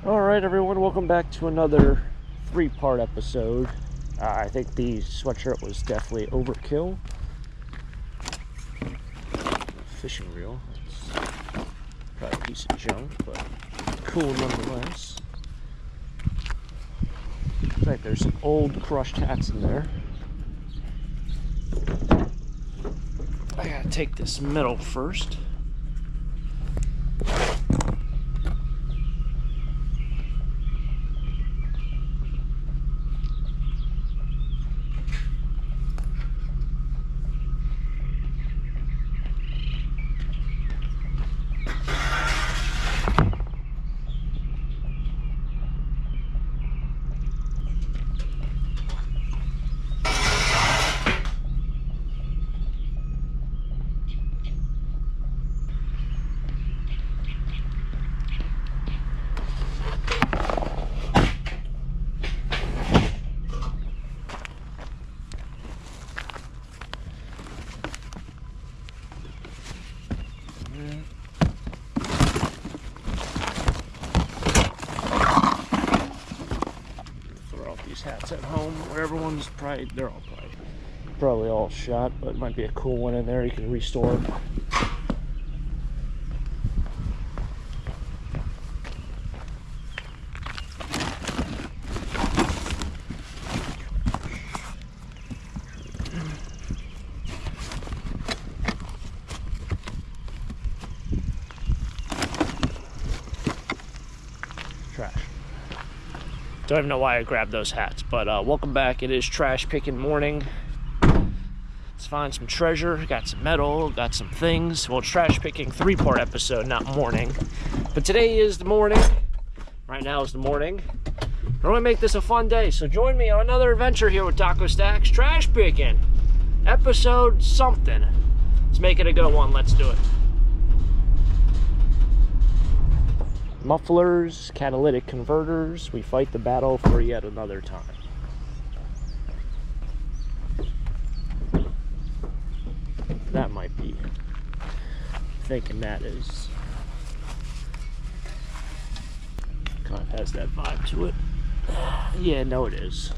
Alright everyone, welcome back to another three-part episode. I think the sweatshirt was definitely overkill. Fishing reel, it's probably a piece of junk, but cool nonetheless. Looks like there's some old crushed hats in there. I gotta take this metal first. Hats at home where everyone's they're all probably all shot, but it might be a cool one in there you can restore. Trash. Don't even know why I grabbed those hats, but welcome back. It is trash picking morning. Let's find some treasure. Got some metal, got some things. Well, it's trash picking three-part episode, not morning. But today is the morning. Right now is the morning. We're gonna make this a fun day, so join me on another adventure here with Taco Stacks. Trash picking. Episode something. Let's make it a good one. Let's do it. Mufflers, catalytic converters, we fight the battle for yet another time. That might be, thinking that is, kind of has that vibe to it. Yeah, no it is.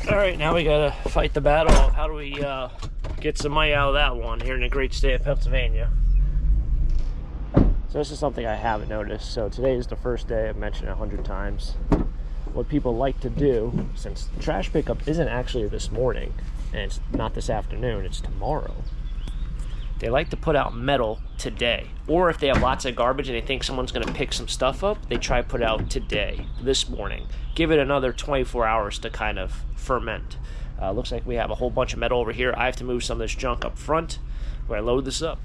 Alright, now we gotta fight the battle of how do we get some money out of that one here in the great state of Pennsylvania. So this is something I haven't noticed. So today is the first day, I've mentioned it 100 times. What people like to do, since trash pickup isn't actually this morning, and it's not this afternoon, it's tomorrow. They like to put out metal today. Or if they have lots of garbage and they think someone's gonna pick some stuff up, they try to put out today, this morning. Give it another 24 hours to kind of ferment. Looks like we have a whole bunch of metal over here. I have to move some of this junk up front where I load this up.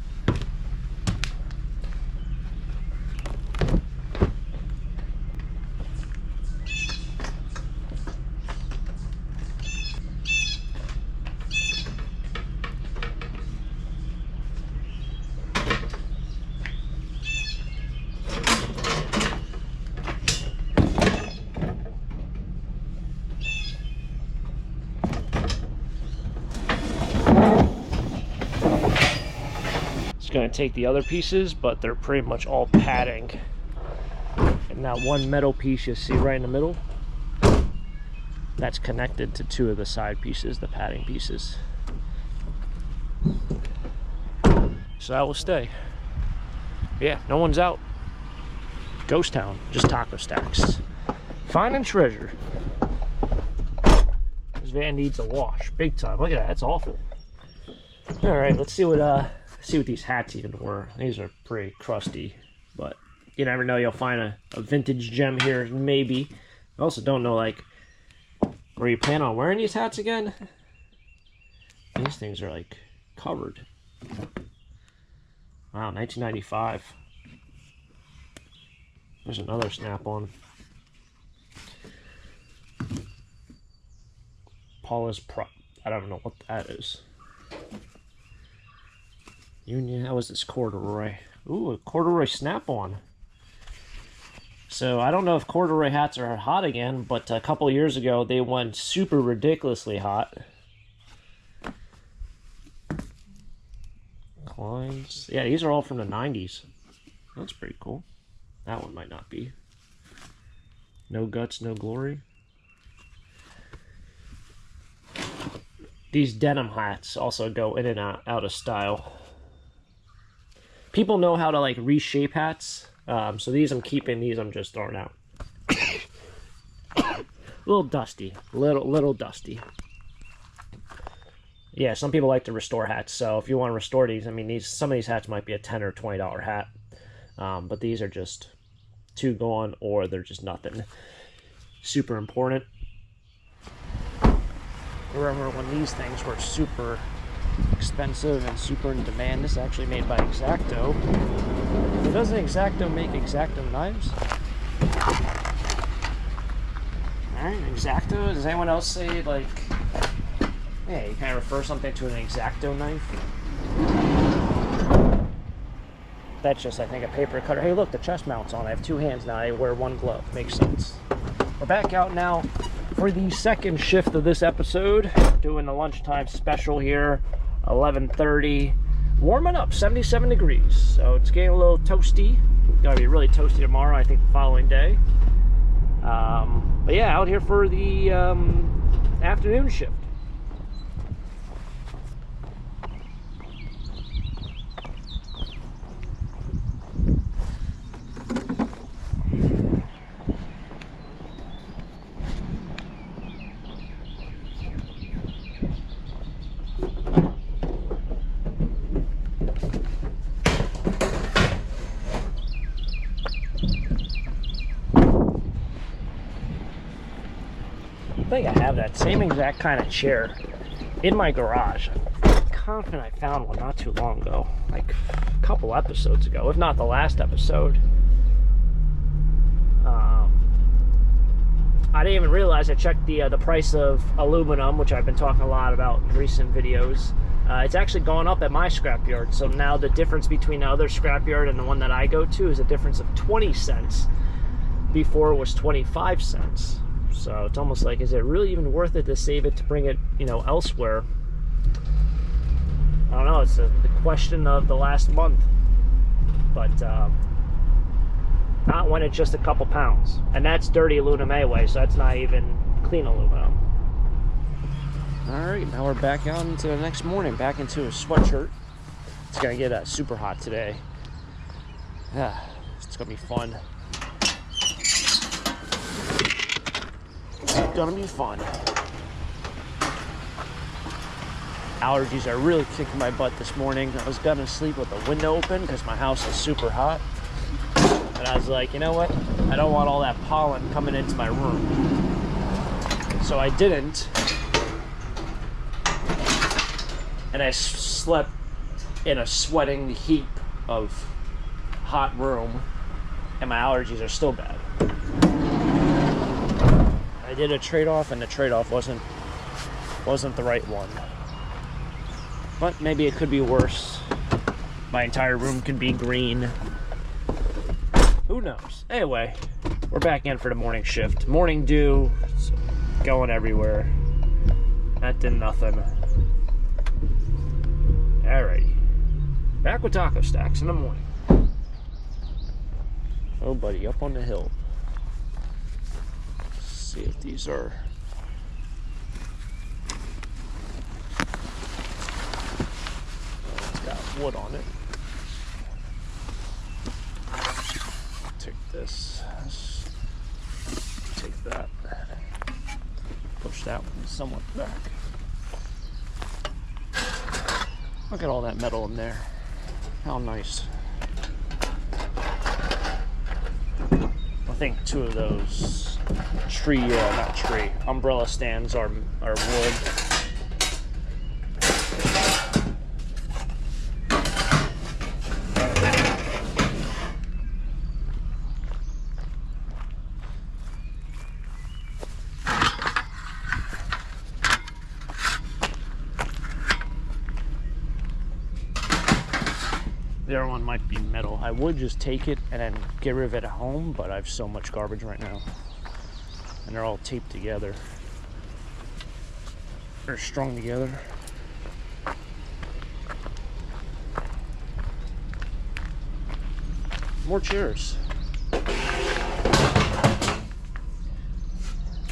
Going to take the other pieces, but they're pretty much all padding, and that one metal piece you see right in the middle, that's connected to two of the side pieces, the padding pieces, so that will stay. Yeah, no one's out. Ghost town, just Taco Stacks finding treasure. This van needs a wash big time. Look at that, that's awful. All right, let's see what these hats even were. These are pretty crusty, but you never know, you'll find a vintage gem here, maybe. I also don't know, like, where you plan on wearing these hats again. These things are like covered. Wow, 1995. There's another snap-on. Paula's Pro. I don't know what that is. Union. How is this corduroy? Ooh, a corduroy snap-on. So I don't know if corduroy hats are hot again, but a couple years ago they went super ridiculously hot. Kleins. Yeah, these are all from the 90s. That's pretty cool. That one might not be. No guts, no glory. These denim hats also go in and out of style. People know how to like reshape hats. So these I'm keeping, these I'm just throwing out. A little dusty, little dusty. Yeah, some people like to restore hats. So if you want to restore these, I mean, some of these hats might be a $10 or $20 hat, but these are just too gone, or they're just nothing super important. Remember when these things were super expensive and super in demand? This is actually made by X-Acto. Doesn't X-Acto make X-Acto knives? Alright, X-Acto. Does anyone else say, like, hey, you kind of refer something to an X-Acto knife? That's just, I think, a paper cutter. Hey, look, the chest mount's on. I have two hands now. I wear one glove. Makes sense. We're back out now for the second shift of this episode. Doing the lunchtime special here. 11:30. Warming up, 77 degrees. So it's getting a little toasty. Gonna be really toasty tomorrow, I think the following day. But yeah, out here for the afternoon shift. I think I have that same exact kind of chair in my garage. I'm confident I found one not too long ago, like a couple episodes ago, if not the last episode. I didn't even realize. I checked the price of aluminum, which I've been talking a lot about in recent videos. It's actually gone up at my scrapyard, so now the difference between the other scrapyard and the one that I go to is a difference of 20 cents. Before it was 25 cents. So it's almost like, is it really even worth it to save it to bring it, you know, elsewhere? I don't know. It's the question of the last month. But not when it's just a couple pounds. And that's dirty aluminum anyway, so that's not even clean aluminum. Alright, now we're back out into the next morning, back into a sweatshirt. It's going to get super hot today. Yeah, it's going to be fun. It's gonna be fun. Allergies are really kicking my butt this morning. I was gonna sleep with the window open because my house is super hot. And I was like, you know what? I don't want all that pollen coming into my room. So I didn't. And I slept in a sweating heap of hot room. And my allergies are still bad. I did a trade-off, and the trade-off wasn't the right one. But maybe it could be worse. My entire room could be green. Who knows? Anyway, we're back in for the morning shift. Morning dew, it's going everywhere. That did nothing. Alrighty. Back with taco stacks in the morning. Oh, buddy, up on the hill. See if these are it's got wood on it. Take this, take that, push that one somewhat back. Look at all that metal in there. How nice. I think two of those umbrella stands are wood. The other one might be metal. I would just take it and then get rid of it at home, but I have so much garbage right now. And they're all taped together. They're strung together. More chairs.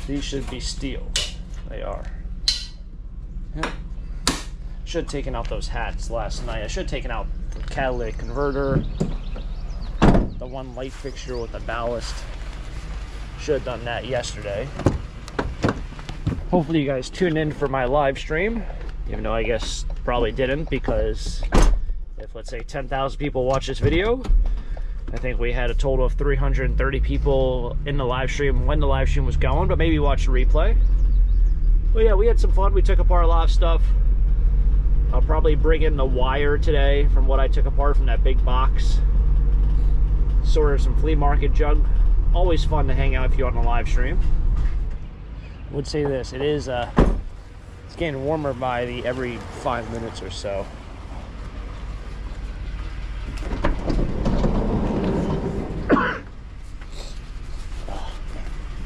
These should be steel. They are. Yeah. Should have taken out those hats last night. I should have taken out the catalytic converter, the one light fixture with the ballast. Should have done that yesterday. Hopefully you guys tuned in for my live stream, even though I guess probably didn't, because if, let's say, 10,000 people watch this video, I think we had a total of 330 people in the live stream when the live stream was going, but maybe watch the replay. But yeah, we had some fun. We took apart a lot of stuff. I'll probably bring in the wire today from what I took apart from that big box. Sort of some flea market junk. Always fun to hang out with you on the live stream. I would say this, it's getting warmer by every 5 minutes or so.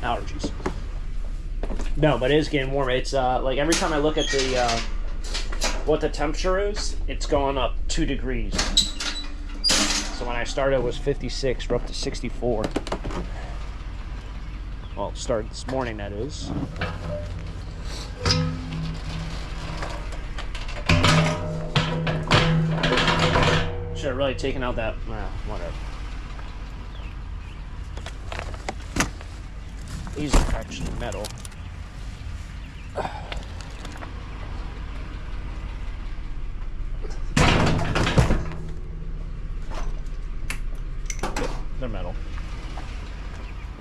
Allergies. No, but it is getting warmer. It's like every time I look at the what the temperature is, it's going up 2 degrees. So when I started it was 56, we're up to 64. Well, it started this morning, that is. Should have really taken out that, whatever. These are actually metal. They're metal.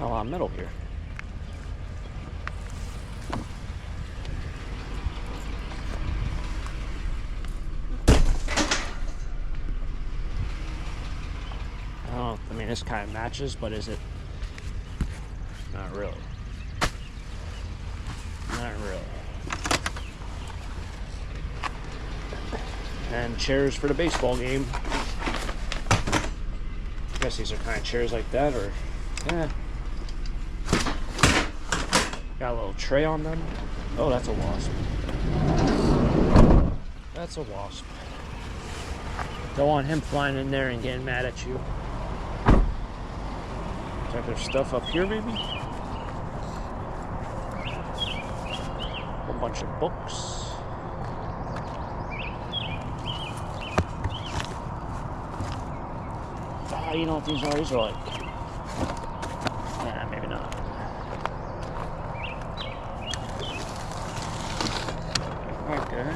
A lot of metal here. I mean, this kind of matches, but is it? Not really. Not really. And chairs for the baseball game. I guess these are kind of chairs like that, or yeah. Got a little tray on them. Oh, that's a wasp. That's a wasp. Don't want him flying in there and getting mad at you. Check their stuff up here, maybe. A bunch of books. You know what these are? These are like, nah, maybe not. Okay.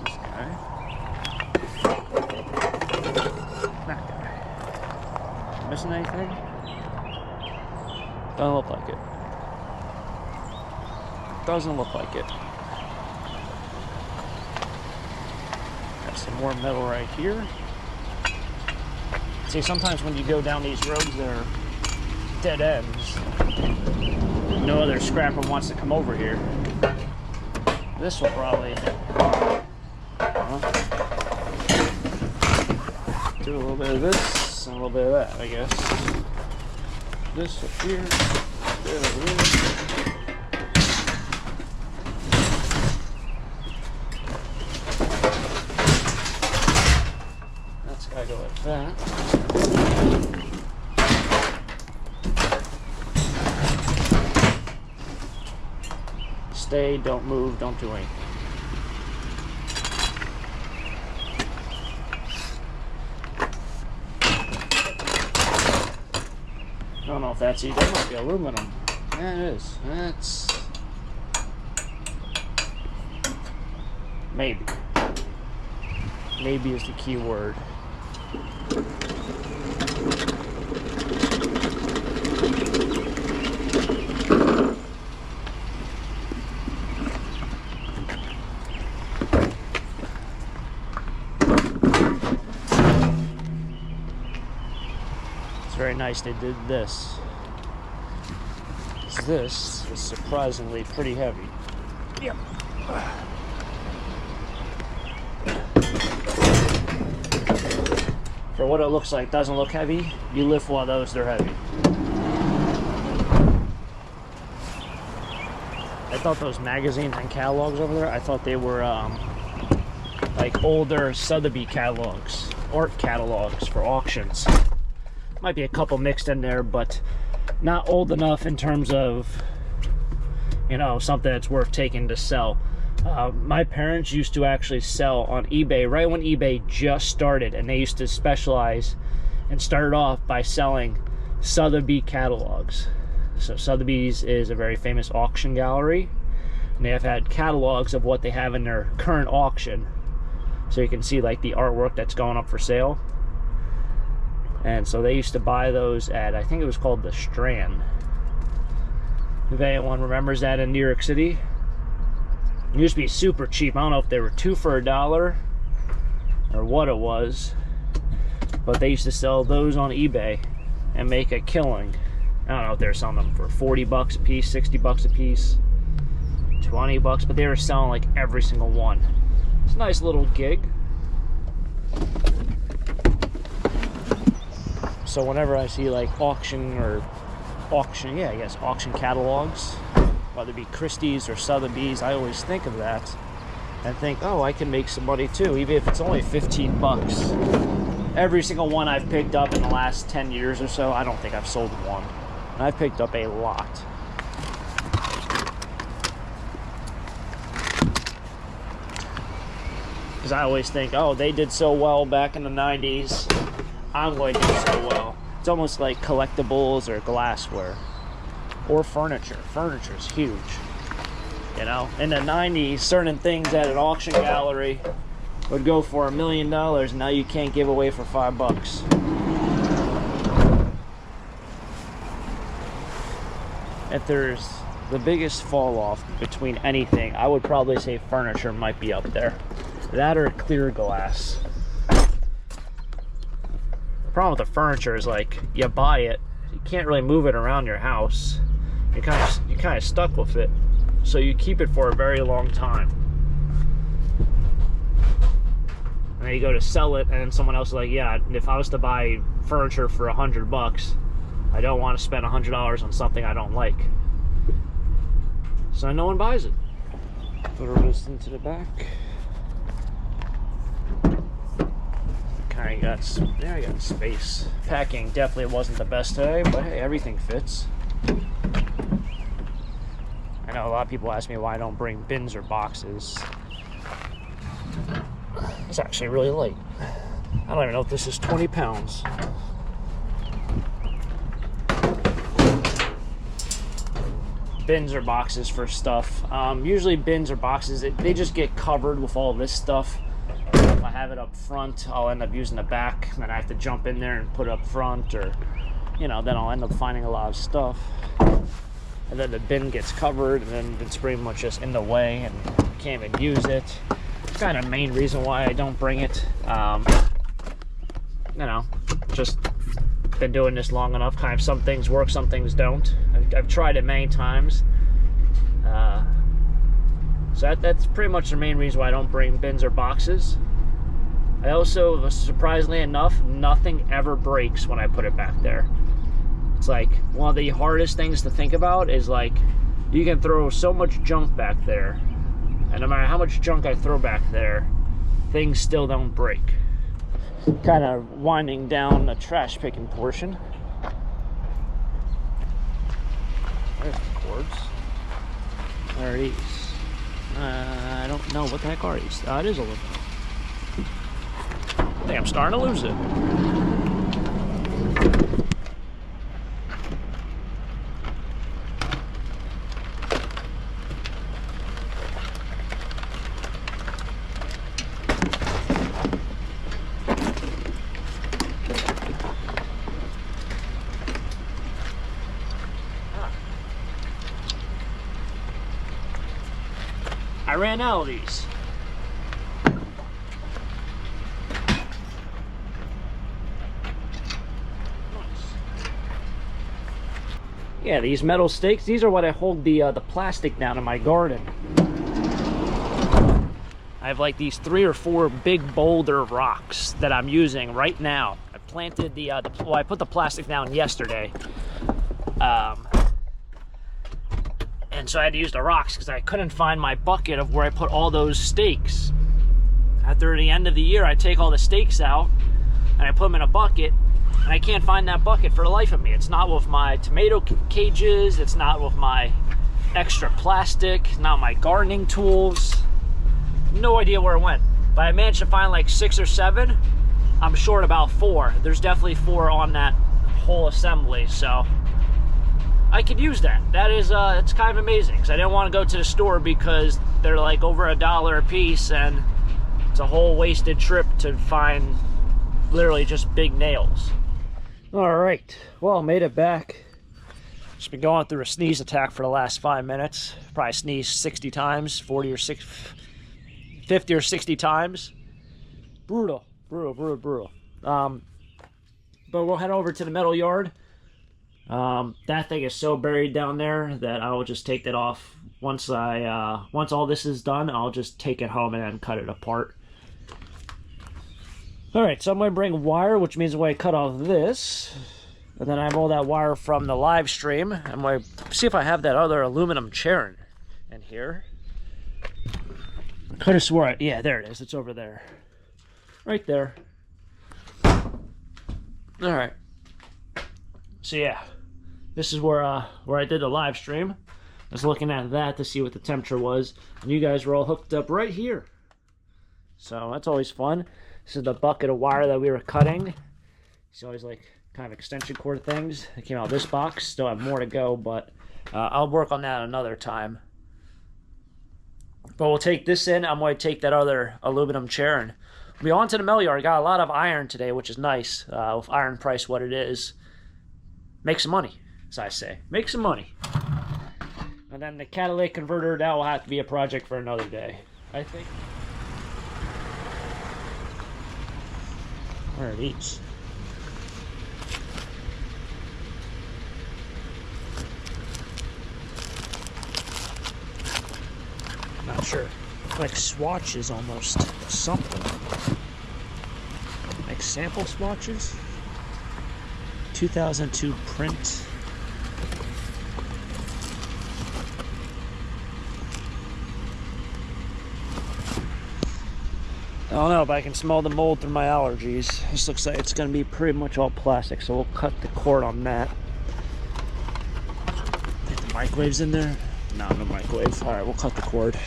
This guy. That guy. Missing anything? Doesn't look like it. Doesn't look like it. Got some more metal right here. See, sometimes when you go down these roads, they're dead ends. No other scrapper wants to come over here. This will probably do a little bit of this and a little bit of that, I guess. This up here, bit of this. That's gotta go like that. Stay, don't move, don't do anything. I don't know if that's either. That might be aluminum. Yeah, it is. That's maybe. Maybe is the key word. Very nice they did this. This is surprisingly pretty heavy. Yep. For what it looks like, doesn't look heavy. You lift one of those, they're heavy. I thought those magazines and catalogs over there, I thought they were like older Sotheby catalogs, art catalogs for auctions. Might be a couple mixed in there, but not old enough in terms of, you know, something that's worth taking to sell. My parents used to actually sell on eBay right when eBay just started, and they used to specialize and started off by selling Sotheby catalogs. So Sotheby's is a very famous auction gallery, and they have had catalogs of what they have in their current auction, so you can see like the artwork that's going up for sale. And so they used to buy those at, I think it was called the Strand, if anyone remembers that, in New York City. It used to be super cheap. I don't know if they were 2 for $1 or what it was, but they used to sell those on eBay and make a killing. I don't know if they were selling them for 40 bucks a piece, 60 bucks a piece, 20 bucks, but they were selling like every single one. It's a nice little gig. So whenever I see like auction catalogs, whether it be Christie's or Sotheby's, I always think of that and think, oh, I can make some money too, even if it's only 15 bucks. Every single one I've picked up in the last 10 years or so, I don't think I've sold one. And I've picked up a lot. Because I always think, oh, they did so well back in the 90s, I'm going to do so well. It's almost like collectibles or glassware or furniture. Furniture's huge. You know, in the 90s, certain things at an auction gallery would go for $1 million, and now you can't give away for $5. If there's the biggest fall off between anything, I would probably say furniture might be up there. That or clear glass. The problem with the furniture is, like, you buy it, you can't really move it around your house. You're kind of stuck with it, so you keep it for a very long time. And then you go to sell it, and someone else is like, yeah, if I was to buy furniture for $100, I don't want to spend $100 on something I don't like. So no one buys it. Put this into the back. I got space. Packing definitely wasn't the best today, but hey, everything fits. I know a lot of people ask me why I don't bring bins or boxes. It's actually really light. I don't even know if this is 20 pounds. Bins or boxes for stuff. Usually bins or boxes, they just get covered with all this stuff. If I have it up front, I'll end up using the back, and then I have to jump in there and put it up front, or, you know, then I'll end up finding a lot of stuff. And then the bin gets covered, and then it's pretty much just in the way, and you can't even use it. It's kind of the main reason why I don't bring it. You know, just been doing this long enough. Kind of, some things work, some things don't. I've tried it many times. So that's pretty much the main reason why I don't bring bins or boxes. I also, surprisingly enough, nothing ever breaks when I put it back there. It's like, one of the hardest things to think about is, like, you can throw so much junk back there, and no matter how much junk I throw back there, things still don't break. Kind of winding down the trash picking portion. There's the cords. Where are these? I don't know. What the heck are these? It is a little. I think I'm starting to lose it. I ran out of these. Yeah, these metal stakes, these are what I hold the plastic down in my garden. I have like these 3 or 4 big boulder rocks that I'm using right now planted well, I put the plastic down yesterday. And so I had to use the rocks because I couldn't find my bucket of where I put all those stakes. After the end of the year, I take all the stakes out and I put them in a bucket, and I can't find that bucket for the life of me. It's not with my tomato cages, it's not with my extra plastic, not my gardening tools. No idea where it went. But I managed to find like 6 or 7. I'm short about 4. There's definitely 4 on that whole assembly, so I could use that. That is, it's kind of amazing, because I didn't want to go to the store because they're like over $1 a piece, and it's a whole wasted trip to find literally just big nails. All right, well, made it back. Just been going through a sneeze attack for the last 5 minutes. Probably sneezed 60 times, 50 or 60 times. Brutal. But we'll head over to the metal yard. That thing is so buried down there that I will just take that off. Once all this is done, I'll just take it home and then cut it apart. Alright, so I'm going to bring wire, which means I'm going to cut off this. And then I have all that wire from the live stream. I'm going to see if I have that other aluminum chair in here. I could have swore yeah, there it is. It's over there. Right there. Alright. So yeah, this is where I did the live stream. I was looking at that to see what the temperature was, and you guys were all hooked up right here. So that's always fun. This is the bucket of wire that we were cutting. It's always like kind of extension cord things. They came out of this box. Still have more to go, but I'll work on that another time. But we'll take this in. I'm going to take that other aluminum chair and we'll be on to the mill yard. Got a lot of iron today, which is nice. With iron price what it is. Make some money, as I say. Make some money. And then the catalytic converter, that will have to be a project for another day, I think. Where are these? Not sure. Like swatches almost. Something. Like sample swatches? 2002 print. I don't know, but I can smell the mold through my allergies. This looks like it's going to be pretty much all plastic, so we'll cut the cord on that. Think the microwave's in there? No, no microwave. Alright, we'll cut the cord.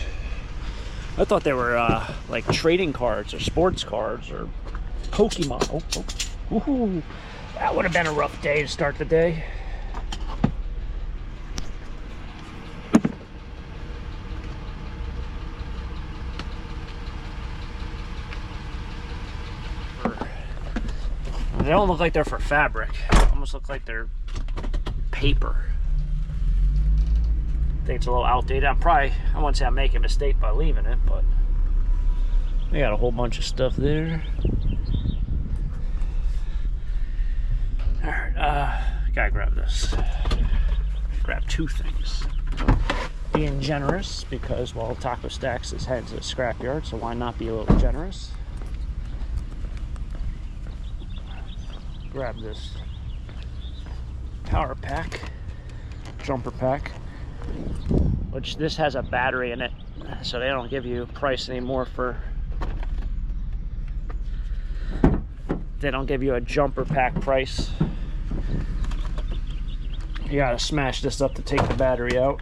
I thought they were like trading cards or sports cards or Pokemon. Oh. Woohoo! That would have been a rough day to start the day. They don't look like they're for fabric. They almost look like they're paper. I think it's a little outdated. I wouldn't say I'm making a mistake by leaving it, but we got a whole bunch of stuff there. Alright, gotta grab this. Grab 2 things. Being generous because, well, Taco Stacks is heading to the scrapyard, so why not be a little generous? Grab this power pack, jumper pack, which this has a battery in it, so they don't give you a price anymore for, they don't give you a jumper pack price. You gotta smash this up to take the battery out.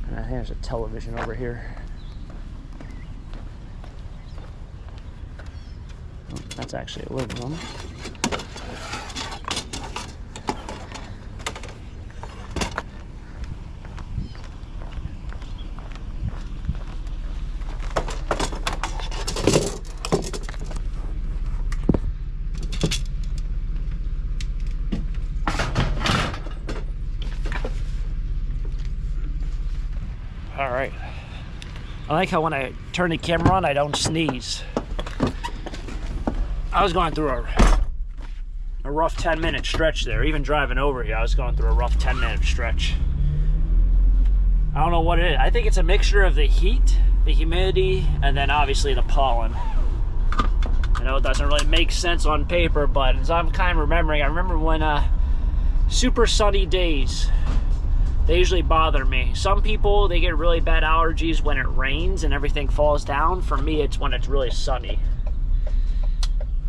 And there's a television over here. Oh, that's actually a living room. Alright. I like how when I turn the camera on, I don't sneeze. I was going through a rough 10-minute stretch there. Even driving over here, I was going through a rough 10-minute stretch. I don't know what it is. I think it's a mixture of the heat, the humidity, and then obviously the pollen. I know it doesn't really make sense on paper, but as I'm kind of remembering, I remember when super sunny days, they usually bother me. Some people, they get really bad allergies when it rains and everything falls down. For me, it's when it's really sunny.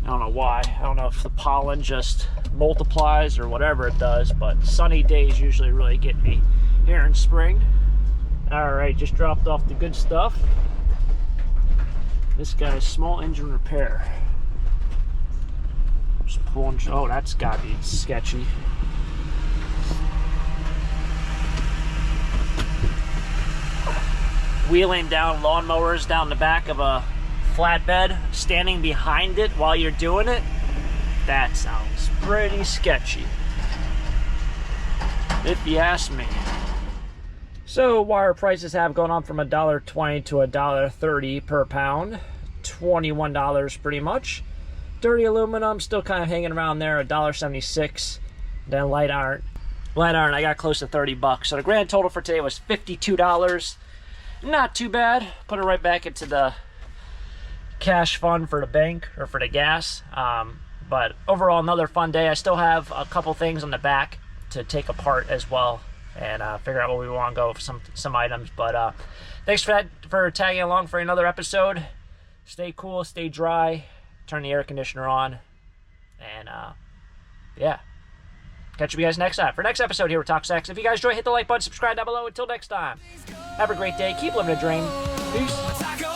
I don't know why. I don't know if the pollen just multiplies or whatever it does, but sunny days usually really get me here in spring. All right, just dropped off the good stuff. This guy's small engine repair. Just pulling, oh, that's gotta be sketchy. Wheeling down lawnmowers down the back of a flatbed, standing behind it while you're doing it. That sounds pretty sketchy, if you ask me. So wire prices have gone up from $1.20 to $1.30 per pound, $21 pretty much. Dirty aluminum still kind of hanging around there, $1.76. Then light iron, I got close to 30 bucks. So the grand total for today was $52. Not too bad. Put it right back into the cash fund for the bank or for the gas. But overall, another fun day. I still have a couple things on the back to take apart as well and figure out where we want to go for some items. But thanks for tagging along for another episode. Stay cool, stay dry, turn the air conditioner on, and yeah. Catch you guys next time for next episode here with Talk Sex. If you guys enjoy, hit the like button, subscribe down below. Until next time, have a great day. Keep living a dream. Peace.